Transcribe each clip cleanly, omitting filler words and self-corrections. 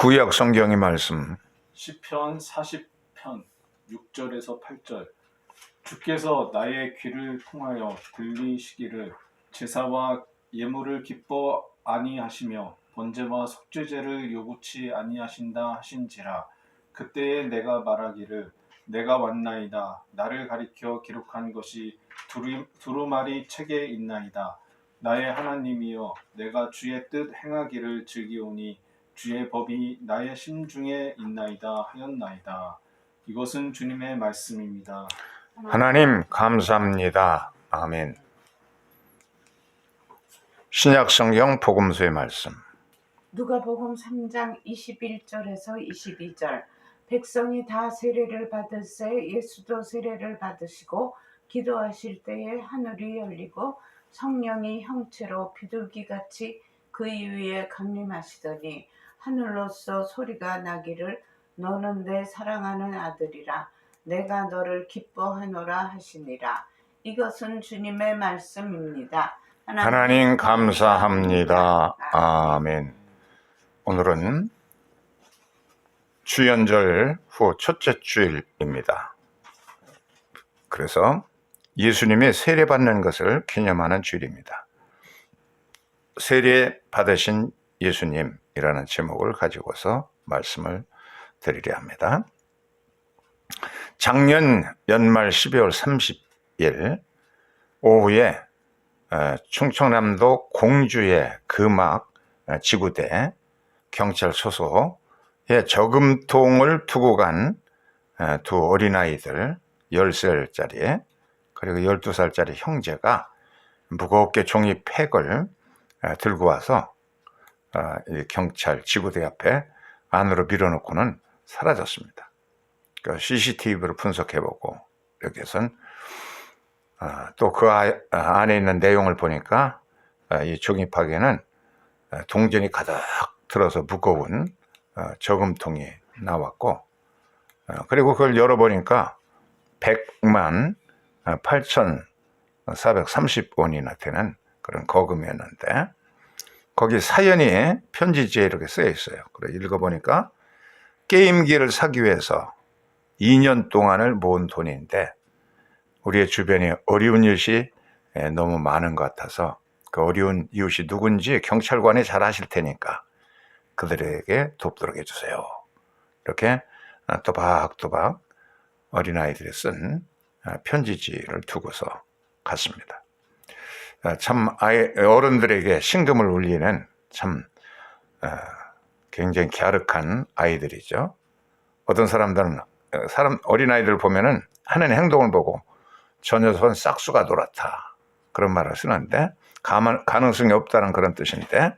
구약 성경의 말씀 시편 40편 6절에서 8절. 주께서 나의 귀를 통하여 들리시기를 제사와 예물을 기뻐 아니하시며 번제와 속죄제를 요구치 아니하신다 하신지라. 그때에 내가 말하기를 내가 왔나이다. 나를 가리켜 기록한 것이 두루마리 책에 있나이다. 나의 하나님이여, 내가 주의 뜻 행하기를 즐기오니 주의 법이 나의 심중에 있나이다 하였나이다. 이것은 주님의 말씀입니다. 하나님 감사합니다. 아멘. 신약 성경 복음서의 말씀. 누가복음 3장 21절에서 22절. 백성이 다 세례를 받을새 예수도 세례를 받으시고 기도하실 때에 하늘이 열리고 성령이 형체로 비둘기같이 그의 위에 강림하시더니 하늘로서 소리가 나기를 너는 내 사랑하는 아들이라 내가 너를 기뻐하노라 하시니라. 이것은 주님의 말씀입니다. 하나님 감사합니다. 아멘. 오늘은 주연절 후 첫째 주일입니다. 그래서 예수님이 세례받는 것을 기념하는 주일입니다. 세례 받으신 예수님이라는 제목을 가지고서 말씀을 드리려 합니다. 작년 연말 12월 30일 오후에 충청남도 공주의 금악 지구대 경찰 소속에 저금통을 두고 간 두 어린아이들 10살짜리 그리고 12살짜리 형제가 무겁게 종이 팩을 들고 와서 경찰 지구대 앞에 안으로 밀어놓고는 사라졌습니다. CCTV를 분석해보고 여기에선 또 그 안에 있는 내용을 보니까 이 종이팍에는 동전이 가득 들어서 무거운 저금통이 나왔고 그리고 그걸 열어보니까 100만 8,430원이나 되는 그런 거금이었는데 거기 사연이 편지지에 이렇게 쓰여 있어요. 그래 읽어보니까 게임기를 사기 위해서 2년 동안을 모은 돈인데 우리의 주변에 어려운 이웃이 너무 많은 것 같아서 그 어려운 이웃이 누군지 경찰관이 잘 아실 테니까 그들에게 돕도록 해주세요. 이렇게 또박또박 어린아이들이 쓴 편지지를 두고서 갔습니다. 참 어른들에게 신금을 울리는 참 굉장히 갸륵한 아이들이죠. 어떤 사람들은 어린아이들을 보면은 하는 행동을 보고 저 녀석은 싹수가 돌았다 그런 말을 쓰는데 가능성이 없다는 그런 뜻인데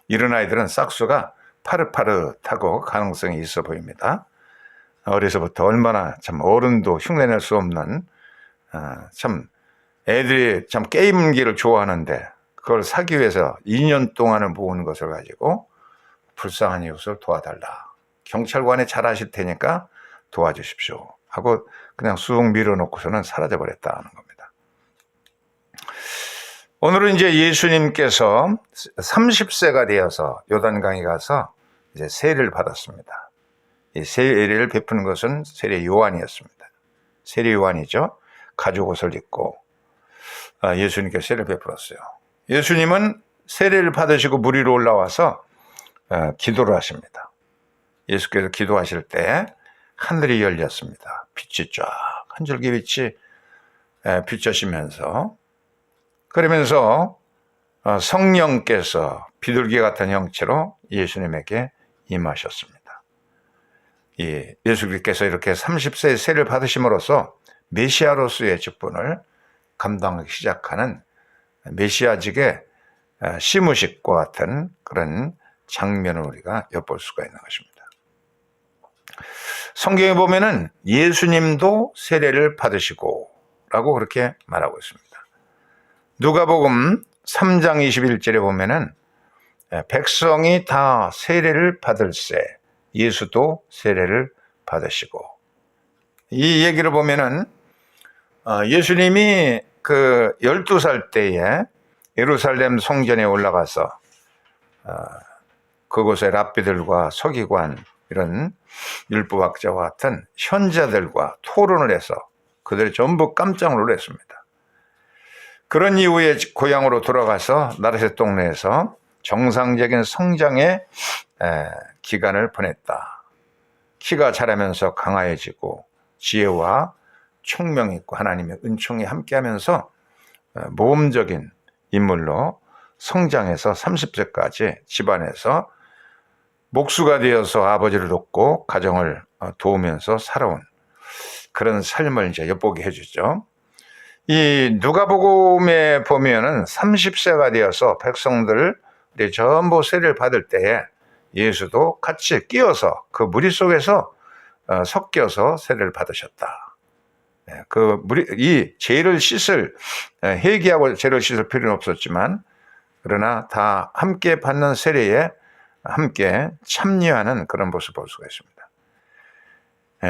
이런 아이들은 싹수가 파릇파릇하고 가능성이 있어 보입니다. 어려서부터 얼마나 참 어른도 흉내낼 수 없는 참 애들이 참 게임기를 좋아하는데 그걸 사기 위해서 2년 동안을 모은 것을 가지고 불쌍한 이웃을 도와달라. 경찰관이 잘 아실 테니까 도와주십시오. 하고 그냥 쑥 밀어놓고서는 사라져버렸다는 겁니다. 오늘은 이제 예수님께서 30세가 되어서 요단강에 가서 이제 세례를 받았습니다. 이 세례를 베푸는 것은 세례 요한이었습니다. 세례 요한이죠. 가죽 옷을 입고 예수님께 세례를 베풀었어요. 예수님은 세례를 받으시고 물 위로 올라와서 기도를 하십니다. 예수께서 기도하실 때 하늘이 열렸습니다. 빛이 쫙 한 줄기 빛이 비춰지면서 그러면서 성령께서 비둘기 같은 형체로 예수님에게 임하셨습니다. 예수님께서 이렇게 30세의 세례를 받으심으로써 메시아로서의 직분을 감당하기 시작하는 메시아직의 시무식과 같은 그런 장면을 우리가 엿볼 수가 있는 것입니다. 성경에 보면은 예수님도 세례를 받으시고 라고 그렇게 말하고 있습니다. 누가복음 3장 21절에 보면은 백성이 다 세례를 받을새 예수도 세례를 받으시고 이 얘기를 보면은 예수님이 그 12살 때에 예루살렘 성전에 올라가서 그곳의 랍비들과 서기관 이런 율법학자와 같은 현자들과 토론을 해서 그들이 전부 깜짝 놀랐습니다. 그런 이후에 고향으로 돌아가서 나르셋 동네에서 정상적인 성장의 기간을 보냈다. 키가 자라면서 강화해지고 지혜와 총명이 있고 하나님의 은총이 함께하면서 모범적인 인물로 성장해서 30세까지 집안에서 목수가 되어서 아버지를 돕고 가정을 도우면서 살아온 그런 삶을 이제 엿보게 해주죠. 이 누가복음에 보면은 30세가 되어서 백성들이 전부 세례를 받을 때에 예수도 같이 끼어서 그 무리 속에서 섞여서 세례를 받으셨다. 그 무리, 이 죄를 씻을, 회개하고 죄를 씻을 필요는 없었지만 그러나 다 함께 받는 세례에 함께 참여하는 그런 모습을 볼 수가 있습니다.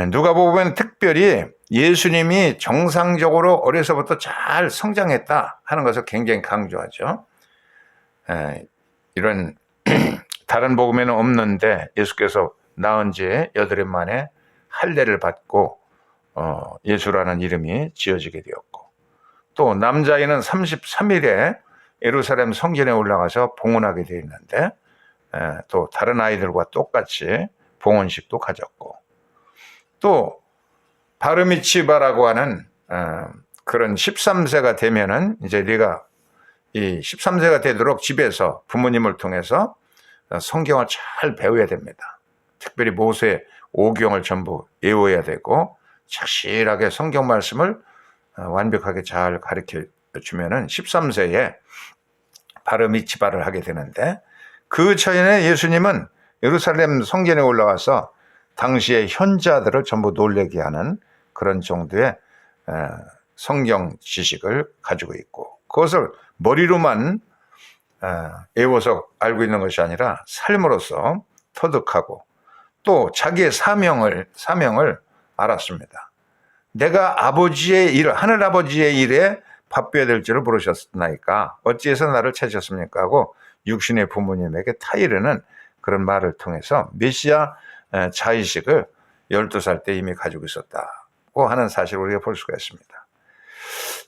누가복음은 특별히 예수님이 정상적으로 어려서부터 잘 성장했다 하는 것을 굉장히 강조하죠. 이런 다른 복음에는 없는데 예수께서 낳은 지 8일 만에 할례를 받고 예수라는 이름이 지어지게 되었고, 또 남자아이는 33일에 예루살렘 성전에 올라가서 봉헌하게 되어 있는데 또 다른 아이들과 똑같이 봉헌식도 가졌고, 또 바르미츠바라고 하는 그런 13세가 되면은 이제 네가 이 13세가 되도록 집에서 부모님을 통해서 성경을 잘 배워야 됩니다. 특별히 모세 5경을 전부 외워야 되고 착실하게 성경 말씀을 완벽하게 잘 가르쳐 주면은 13세에 바르미츠바를 하게 되는데, 그 전에 예수님은 예루살렘 성전에 올라와서 당시의 현자들을 전부 놀라게 하는 그런 정도의 성경 지식을 가지고 있고, 그것을 머리로만 외워서 알고 있는 것이 아니라 삶으로서 터득하고 또 자기의 사명을 알았습니다. 내가 아버지의 일, 하늘아버지의 일에 바뀌어야 될 줄을 모르셨나이까 어찌해서 나를 찾으셨습니까 하고 육신의 부모님에게 타이르는 그런 말을 통해서 메시아 자의식을 12살 때 이미 가지고 있었다고 하는 사실을 우리가 볼 수가 있습니다.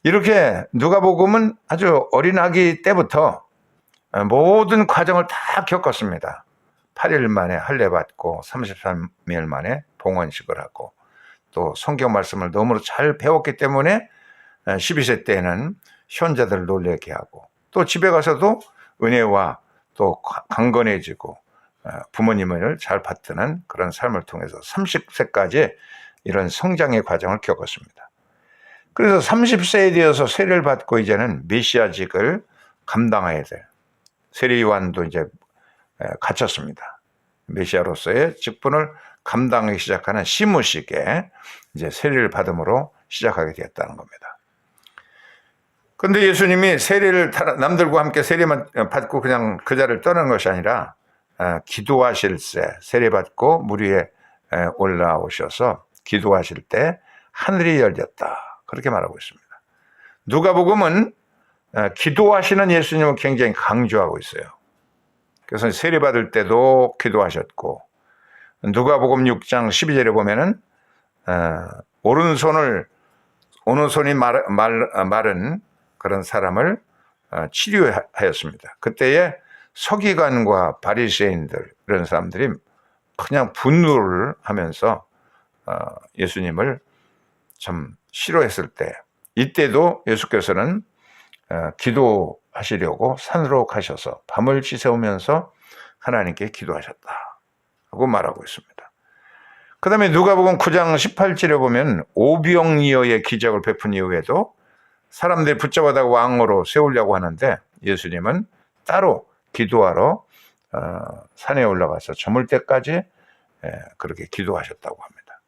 이렇게 누가복음은 아주 어린 아기 때부터 모든 과정을 다 겪었습니다. 8일 만에 할례 받고 33일 만에 봉헌식을 하고, 또 성경 말씀을 너무나 잘 배웠기 때문에 12세 때에는 현자들을 놀라게 하고, 또 집에 가서도 은혜와 또 강건해지고 부모님을 잘 받드는 그런 삶을 통해서 30세까지 이런 성장의 과정을 겪었습니다. 그래서 30세에 되어서 세례를 받고 이제는 메시아직을 감당해야 될, 세례 요한도 이제 갇혔습니다. 메시아로서의 직분을 감당하기 시작하는 시무식에 이제 세례를 받음으로 시작하게 되었다는 겁니다. 그런데 예수님이 세례를 남들과 함께 세례만 받고 그냥 그 자리를 떠나는 것이 아니라 기도하실 때 세례 받고 물 위에 올라오셔서 기도하실 때 하늘이 열렸다, 그렇게 말하고 있습니다. 누가복음은 기도하시는 예수님을 굉장히 강조하고 있어요. 그래서 세례 받을 때도 기도하셨고, 누가복음 6장 12절에 보면은 오른손이 마른 그런 사람을 치료하였습니다. 그때에 서기관과 바리새인들 이런 사람들이 그냥 분노를 하면서 예수님을 참 싫어했을 때, 이때도 예수께서는 기도하시려고 산으로 가셔서 밤을 지새우면서 하나님께 기도하셨다 하고 말하고 있습니다. 그 다음에 누가복음 9장 18절에 보면 오병이어의 기적을 베푼 이후에도 사람들이 붙잡아다 왕으로 세우려고 하는데 예수님은 따로 기도하러 산에 올라가서 저물 때까지 그렇게 기도하셨다고 합니다.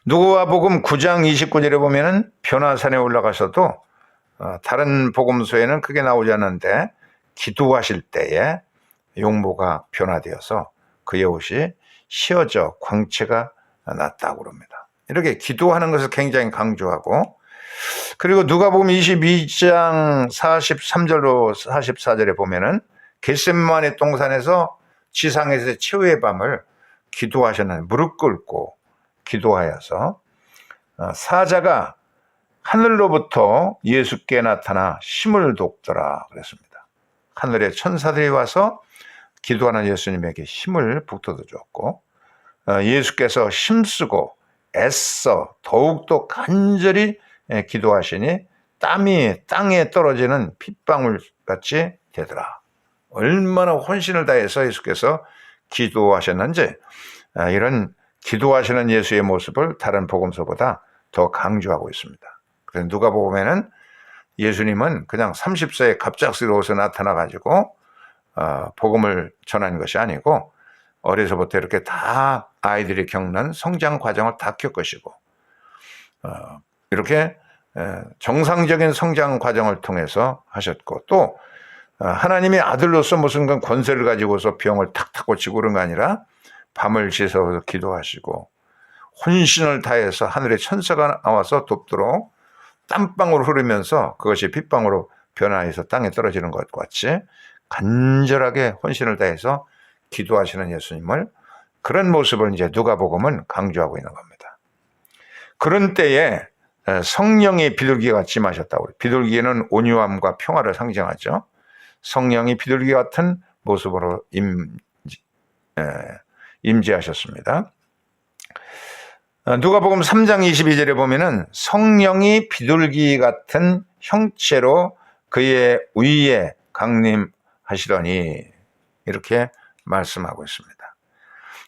누가복음 9장 29절에 보면은 변화산에 올라가서도 다른 복음서에는 크게 나오지 않는데 기도하실 때에 용모가 변화되어서 그의 옷이 휘어져 광채가 났다고 합니다. 이렇게 기도하는 것을 굉장히 강조하고, 그리고 누가복음 22장 43절로 44절에 보면은 겟세마네 동산에서 지상에서 최후의 밤을 기도하셨는데 무릎 꿇고 기도하여서 사자가 하늘로부터 예수께 나타나 힘을 돕더라 그랬습니다. 하늘의 천사들이 와서 기도하는 예수님에게 힘을 북돋워 줬고 예수께서 힘쓰고 애써 더욱더 간절히 기도하시니 땀이 땅에 떨어지는 핏방울같이 되더라. 얼마나 혼신을 다해서 예수께서 기도하셨는지 이런 기도하시는 예수의 모습을 다른 복음서보다 더 강조하고 있습니다. 그래서 누가복음에는 예수님은 그냥 30세에 갑작스러워서 나타나가지고 복음을 전하는 것이 아니고 어려서부터 이렇게 다 아이들이 겪는 성장 과정을 다 겪으시고 이렇게 정상적인 성장 과정을 통해서 하셨고 또 하나님의 아들로서 무슨 권세를 가지고서 병을 탁탁 고치고 그런 거 아니라 밤을 지새워서 기도하시고 혼신을 다해서 하늘의 천사가 나와서 돕도록 땀방울 흐르면서 그것이 핏방울로 변화해서 땅에 떨어지는 것과 같이 간절하게 혼신을 다해서 기도하시는 예수님을 그런 모습을 이제 누가복음은 강조하고 있는 겁니다. 그런 때에 성령이 비둘기같이 임하셨다고. 비둘기는 온유함과 평화를 상징하죠. 성령이 비둘기 같은 모습으로 임재하셨습니다. 누가복음 3장 22절에 보면은 성령이 비둘기 같은 형체로 그의 위에 강림하시더니 이렇게 말씀하고 있습니다.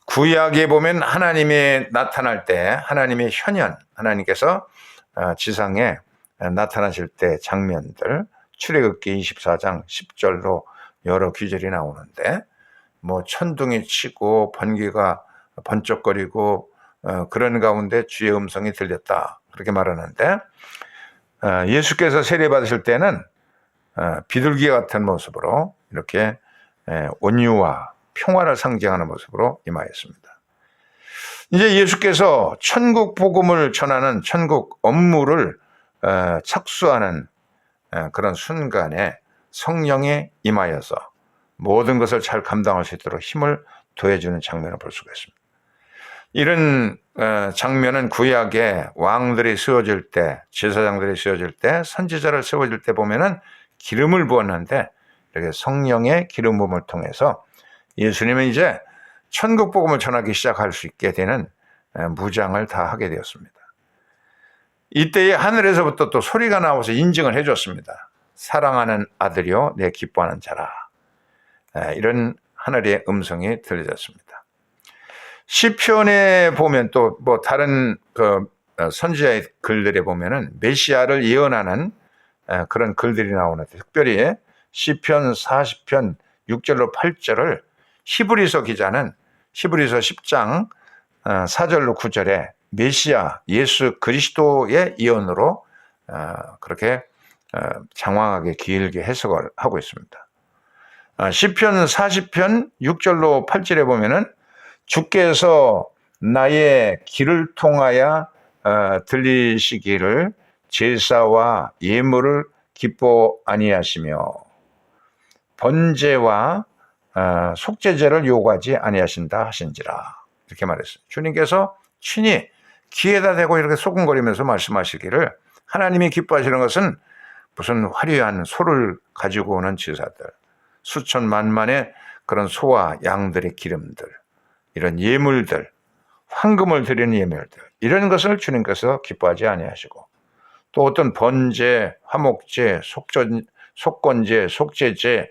구약에 보면 하나님이 나타날 때 하나님의 현현, 하나님께서 지상에 나타나실 때 장면들 출애굽기 24장 10절로 여러 귀절이 나오는데 뭐 천둥이 치고 번개가 번쩍거리고 그런 가운데 주의 음성이 들렸다 그렇게 말하는데 예수께서 세례 받으실 때는 비둘기 같은 모습으로 이렇게 온유와 평화를 상징하는 모습으로 임하였습니다. 이제 예수께서 천국 복음을 전하는 천국 업무를 착수하는 그런 순간에 성령이 임하여서 모든 것을 잘 감당할 수 있도록 힘을 더해주는 장면을 볼 수가 있습니다. 이런 장면은 구약에 왕들이 세워질 때, 제사장들이 세워질 때, 선지자를 세워질 때 보면은 기름을 부었는데 이렇게 성령의 기름 부음을 통해서 예수님은 이제 천국 복음을 전하기 시작할 수 있게 되는 무장을 다 하게 되었습니다. 이때에 하늘에서부터 또 소리가 나와서 인증을 해줬습니다. 사랑하는 아들이요 내 기뻐하는 자라. 이런 하늘의 음성이 들려졌습니다. 시편에 보면 또 뭐 다른 선지자의 글들에 보면은 메시아를 예언하는 그런 글들이 나오는데 특별히 시편 40편 6절로 8절을 히브리서 기자는 히브리서 10장 4절로 9절에 메시아 예수 그리스도의 예언으로 그렇게 장황하게 길게 해석을 하고 있습니다. 시편 40편 6절로 8절에 보면은 주께서 나의 길을 통하여 들리시기를 제사와 예물을 기뻐 아니하시며 번제와 속죄제를 요구하지 아니하신다 하신지라 이렇게 말했어요. 주님께서 친히 귀에다 대고 이렇게 소금거리면서 말씀하시기를 하나님이 기뻐하시는 것은 무슨 화려한 소를 가지고 오는 제사들, 수천 만만의 그런 소와 양들의 기름들, 이런 예물들, 황금을 드리는 예물들, 이런 것을 주님께서 기뻐하지 아니하시고 또 어떤 번제, 화목제, 속건제, 속죄제,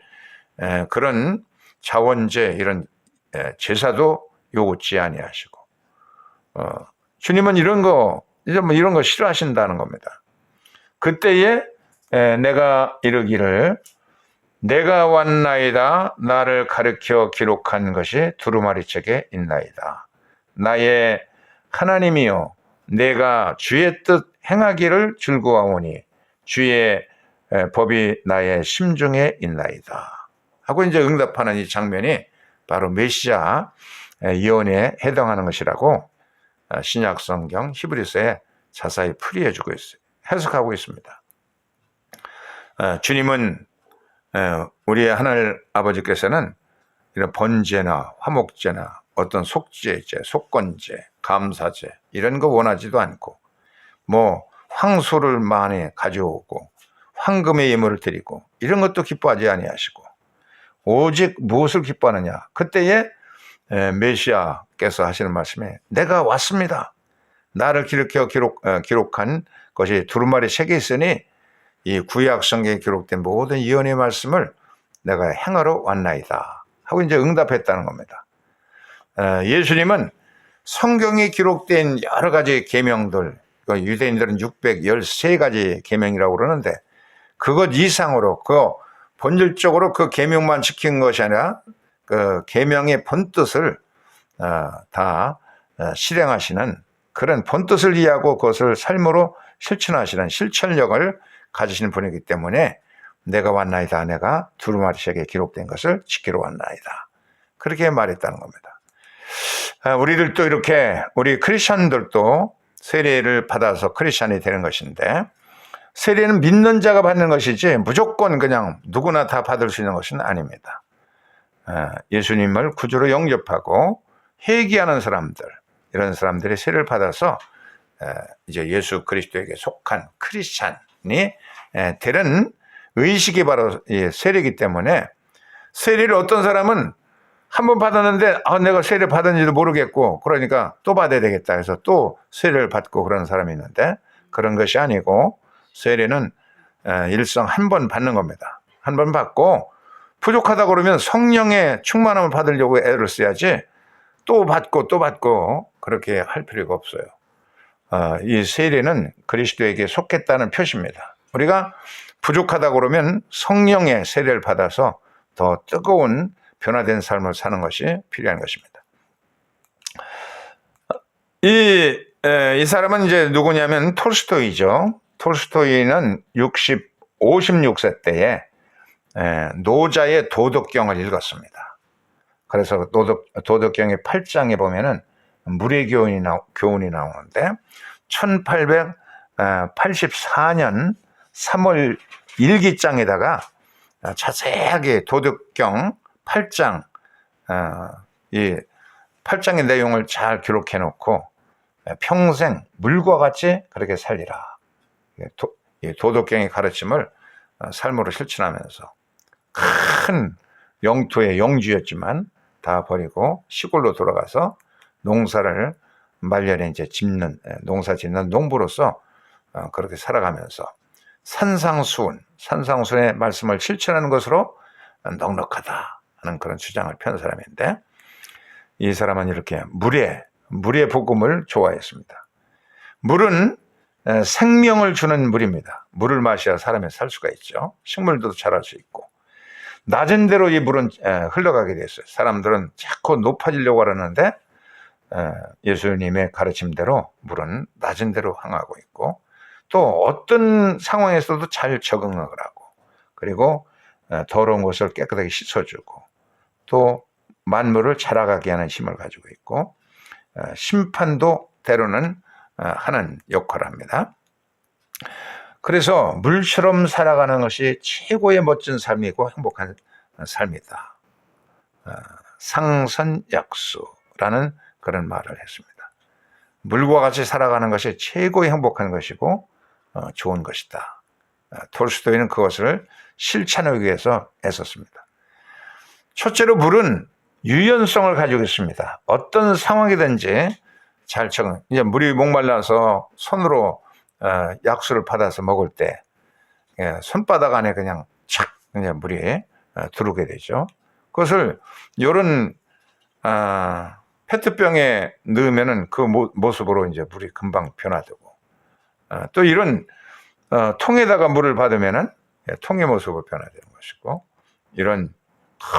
그런 자원제 이런 제사도 요구치 아니하시고 주님은 이런 거 이제 뭐 이런 거 싫어하신다는 겁니다. 그때에 내가 이르기를 내가 왔나이다 나를 가르쳐 기록한 것이 두루마리 책에 있나이다. 나의 하나님이여 내가 주의 뜻 행하기를 즐거워하오니 주의 법이 나의 심중에 있나이다 하고 이제 응답하는 이 장면이 바로 메시아 예언에 해당하는 것이라고 신약 성경 히브리서에 자세히 풀이해주고 있어요. 해석하고 있습니다. 주님은 우리의 하늘 아버지께서는 이런 번제나 화목제나 어떤 속죄제, 속건제, 감사제 이런 거 원하지도 않고 뭐 황소를 많이 가져오고 황금의 예물을 드리고 이런 것도 기뻐하지 아니하시고 오직 무엇을 기뻐하느냐, 그때에 메시아께서 하시는 말씀에 내가 왔습니다. 나를 기록한 것이 두루마리 책에 있으니 이 구약 성경에 기록된 모든 예언의 말씀을 내가 행하러 왔나이다 하고 이제 응답했다는 겁니다. 예수님은 성경에 기록된 여러 가지 계명들, 유대인들은 613가지 계명이라고 그러는데 그것 이상으로 본질적으로 그 계명만 지킨 것이 아니라 그 계명의 본뜻을 다 실행하시는 그런 본뜻을 이해하고 그것을 삶으로 실천하시는 실천력을 가지시는 분이기 때문에 내가 왔나이다, 내가 두루마리책에 기록된 것을 지키러 왔나이다, 그렇게 말했다는 겁니다. 우리들도 이렇게 우리 크리스천들도 세례를 받아서 크리스천이 되는 것인데 세례는 믿는 자가 받는 것이지 무조건 그냥 누구나 다 받을 수 있는 것은 아닙니다. 예수님을 구주로 영접하고 회개하는 사람들, 이런 사람들이 세례를 받아서 이제 예수 그리스도에게 속한 크리스찬이 되는 의식이 바로 세례이기 때문에 세례를 어떤 사람은 한 번 받았는데 내가 세례 받은지도 모르겠고 그러니까 또 받아야 되겠다 해서 또 세례를 받고 그러는 사람이 있는데 그런 것이 아니고 세례는 일생 한 번 받는 겁니다. 한 번 받고 부족하다 그러면 성령의 충만함을 받으려고 애를 써야지 또 받고 또 받고 그렇게 할 필요가 없어요. 이 세례는 그리스도에게 속했다는 표시입니다. 우리가 부족하다 그러면 성령의 세례를 받아서 더 뜨거운 변화된 삶을 사는 것이 필요한 것입니다. 이 사람은 이제 누구냐면 톨스토이죠. 톨스토이는 56세 때에 노자의 도덕경을 읽었습니다. 그래서 도덕경의 8장에 보면은 물의 교훈이 나오는데 1884년 3월 일기장에다가 자세하게 도덕경 8장, 이 8장의 내용을 잘 기록해 놓고 평생 물과 같이 그렇게 살리라. 도덕경의 가르침을 삶으로 실천하면서 큰 영토의 영주였지만 다 버리고 시골로 돌아가서 농사를 말년에 이제 농사 짓는 농부로서 그렇게 살아가면서 산상수훈의 말씀을 실천하는 것으로 넉넉하다 하는 그런 주장을 편 사람인데 이 사람은 이렇게 물의 복음을 좋아했습니다. 물은 생명을 주는 물입니다. 물을 마셔야 사람이 살 수가 있죠. 식물도 자랄 수 있고 낮은 데로 이 물은 흘러가게 됐어요. 사람들은 자꾸 높아지려고 하는데 예수님의 가르침대로 물은 낮은 데로 향하고 있고 또 어떤 상황에서도 잘 적응을 하고 그리고 더러운 것을 깨끗하게 씻어주고 또 만물을 자라가게 하는 힘을 가지고 있고 심판도 때로는 하는 역할을 합니다. 그래서 물처럼 살아가는 것이 최고의 멋진 삶이고 행복한 삶이다. 상선약수라는 그런 말을 했습니다. 물과 같이 살아가는 것이 최고의 행복한 것이고 좋은 것이다. 톨스토이는 그것을 실천하기 위해서 애썼습니다. 첫째로 물은 유연성을 가지고 있습니다. 어떤 상황이든지 잘 적응. 이제 물이 목말라서 손으로 약수를 받아서 먹을 때 손바닥 안에 그냥 착 그냥 물이 들어오게 되죠. 그것을 이런 페트병에 넣으면은 그 모습으로 이제 물이 금방 변화되고 또 이런 통에다가 물을 받으면은 통의 모습으로 변화되는 것이고 이런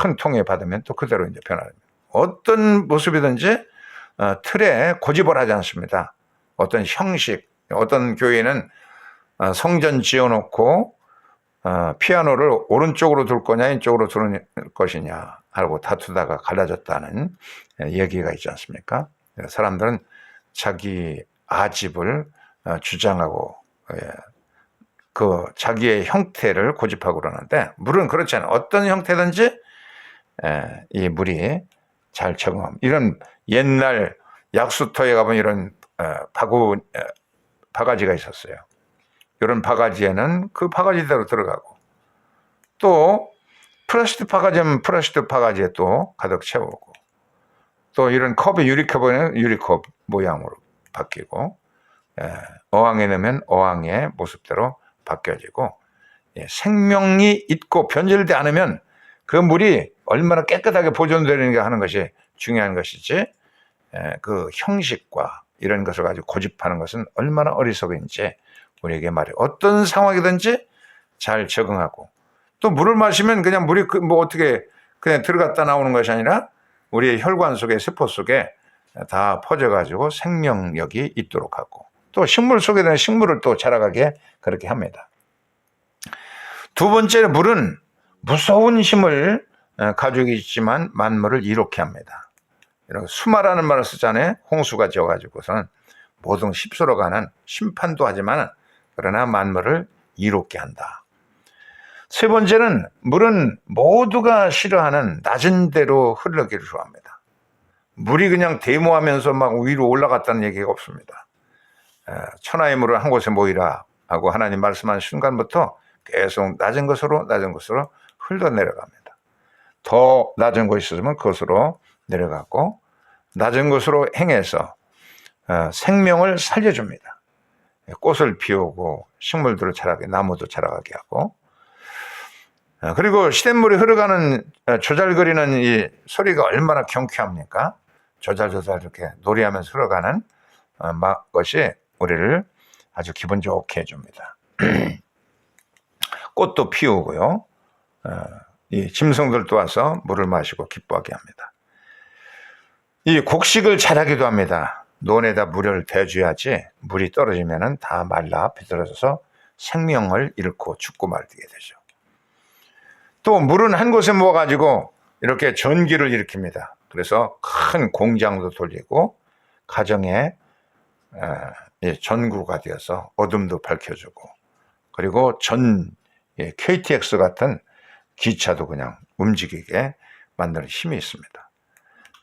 큰 통에 받으면 또 그대로 이제 변화됩니다. 어떤 모습이든지 틀에 고집을 하지 않습니다. 어떤 형식, 어떤 교회는 성전 지어놓고 피아노를 오른쪽으로 둘 거냐 왼쪽으로 두는 것이냐 하고 다투다가 갈라졌다는 얘기가 있지 않습니까? 사람들은 자기 아집을 주장하고 그 자기의 형태를 고집하고 그러는데 물은 그렇지 않아요. 어떤 형태든지 이 물이 잘 적응합니다. 이런 옛날 약수터에 가보면 이런 바가지가 있었어요. 이런 바가지에는 그 바가지대로 들어가고 또 플라스틱 바가지면 플라스틱 바가지에 또 가득 채우고 또 이런 컵이 유리컵은 유리컵 모양으로 바뀌고 어항에 넣으면 어항의 모습대로 바뀌어지고 생명이 있고 변질되지 않으면 그 물이 얼마나 깨끗하게 보존되는가 하는 것이 중요한 것이지 그 형식과 이런 것을 가지고 고집하는 것은 얼마나 어리석은지 우리에게 말해 어떤 상황이든지 잘 적응하고 또 물을 마시면 그냥 물이 뭐 어떻게 그냥 들어갔다 나오는 것이 아니라 우리의 혈관 속에 세포 속에 다 퍼져가지고 생명력이 있도록 하고 또 식물 속에 있는 식물을 또 자라가게 그렇게 합니다. 두 번째는 물은 무서운 힘을 가지고 있지만 만물을 이롭게 합니다. 이런 수마라는 말을 쓰잖아요. 홍수가 지어가지고서는 모든 휩쓸어가는 심판도 하지만 그러나 만물을 이롭게 한다. 세 번째는 물은 모두가 싫어하는 낮은 데로 흐르기를 좋아합니다. 물이 그냥 데모하면서 막 위로 올라갔다는 얘기가 없습니다. 천하의 물을 한 곳에 모이라 하고 하나님 말씀하는 순간부터 계속 낮은 곳으로 흘러내려갑니다. 더 낮은 곳이 있으면 그것으로 내려가고 낮은 곳으로 행해서 생명을 살려줍니다. 꽃을 피우고 식물들을 자라게 나무도 자라게 하고 그리고 시냇물이 흐르가는 조잘거리는 이 소리가 얼마나 경쾌합니까? 조잘조잘 이렇게 노래하면서 흐르가는 것이 우리를 아주 기분 좋게 해줍니다. 꽃도 피우고요. 이 짐승들도 와서 물을 마시고 기뻐하게 합니다. 이 곡식을 자라기도 합니다. 논에다 물을 대줘야지 물이 떨어지면 다 말라 비틀어져서 생명을 잃고 죽고 말게 되죠. 또 물은 한 곳에 모아가지고 이렇게 전기를 일으킵니다. 그래서 큰 공장도 돌리고 가정에 전구가 되어서 어둠도 밝혀주고 그리고 KTX 같은 기차도 그냥 움직이게 만드는 힘이 있습니다.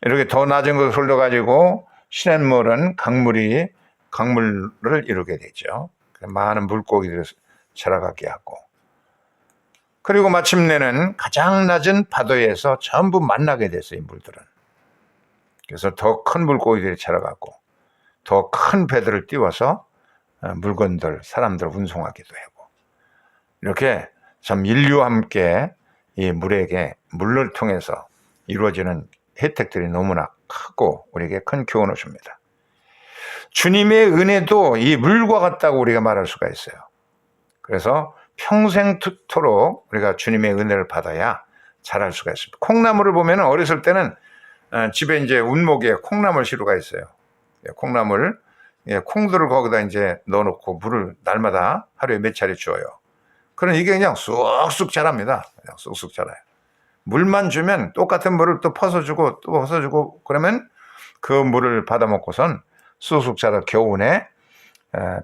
이렇게 더 낮은 곳을 흘러가지고 시냇물은 강물을 이루게 되죠. 많은 물고기들을 자라가게 하고 그리고 마침내는 가장 낮은 바다에서 전부 만나게 됐어요. 이 물들은. 그래서 더 큰 물고기들이 자라가고 더 큰 배들을 띄워서 물건들, 사람들을 운송하기도 하고 이렇게 참 인류와 함께 이 물을 통해서 이루어지는 혜택들이 너무나 크고 우리에게 큰 교훈을 줍니다. 주님의 은혜도 이 물과 같다고 우리가 말할 수가 있어요. 그래서 평생토록 우리가 주님의 은혜를 받아야 자랄 수가 있습니다. 콩나물을 보면 어렸을 때는 집에 이제 운목에 콩나물 시루가 있어요. 콩나물, 콩들을 거기다 이제 넣어놓고 물을 날마다 하루에 몇 차례 주어요. 그럼 이게 그냥 쑥쑥 자랍니다. 그냥 쑥쑥 자라요. 물만 주면 똑같은 물을 또 퍼서주고 또 퍼서주고 그러면 그 물을 받아먹고선 쑥쑥 자라 겨우내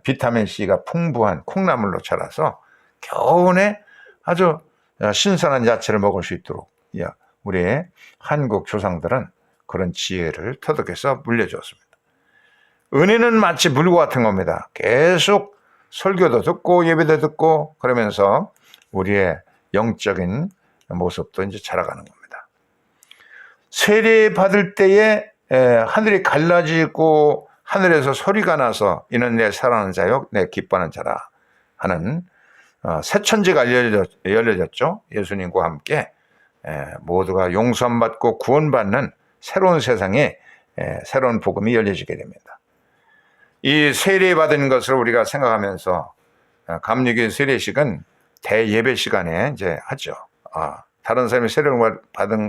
비타민C가 풍부한 콩나물로 자라서 겨우내 아주 신선한 야채를 먹을 수 있도록 우리의 한국 조상들은 그런 지혜를 터득해서 물려주었습니다. 은혜는 마치 물과 같은 겁니다. 계속 설교도 듣고 예배도 듣고 그러면서 우리의 영적인 모습도 이제 자라가는 겁니다. 세례 받을 때에 하늘이 갈라지고 하늘에서 소리가 나서 이는 내 사랑하는 자요 내 기뻐하는 자라 하는 새 천지가 열려졌죠. 예수님과 함께 모두가 용서함 받고 구원받는 새로운 세상에 새로운 복음이 열려지게 됩니다. 이 세례 받은 것을 우리가 생각하면서 감리교회 세례식은 대예배 시간에 이제 하죠. 다른 사람이 세례를 받은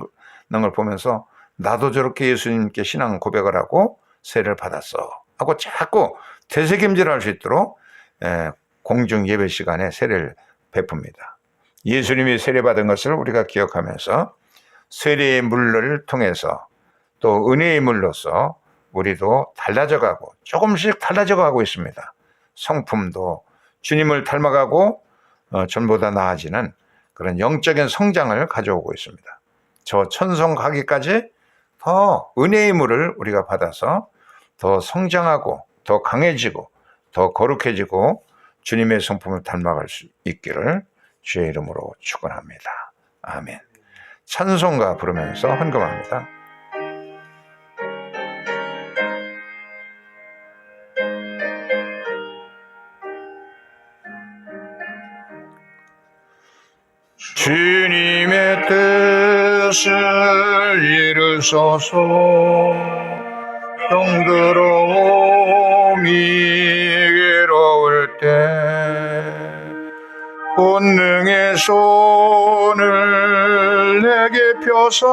걸 보면서 나도 저렇게 예수님께 신앙 고백을 하고 세례를 받았어 하고 자꾸 되새김질할 수 있도록 공중 예배 시간에 세례를 베풉니다. 예수님이 세례 받은 것을 우리가 기억하면서 세례의 물을 통해서 또 은혜의 물로서 우리도 달라져가고 조금씩 달라져가고 있습니다. 성품도 주님을 닮아가고 전보다 나아지는 그런 영적인 성장을 가져오고 있습니다. 저 천성 가기까지 더 은혜의 물을 우리가 받아서 더 성장하고 더 강해지고 더 거룩해지고 주님의 성품을 닮아갈 수 있기를 주의 이름으로 축원합니다. 아멘. 찬송가 부르면서 헌금합니다. 주님의 뜻을 이루소서. 병들어오미 괴로울 때 본능의 손을 내게 펴서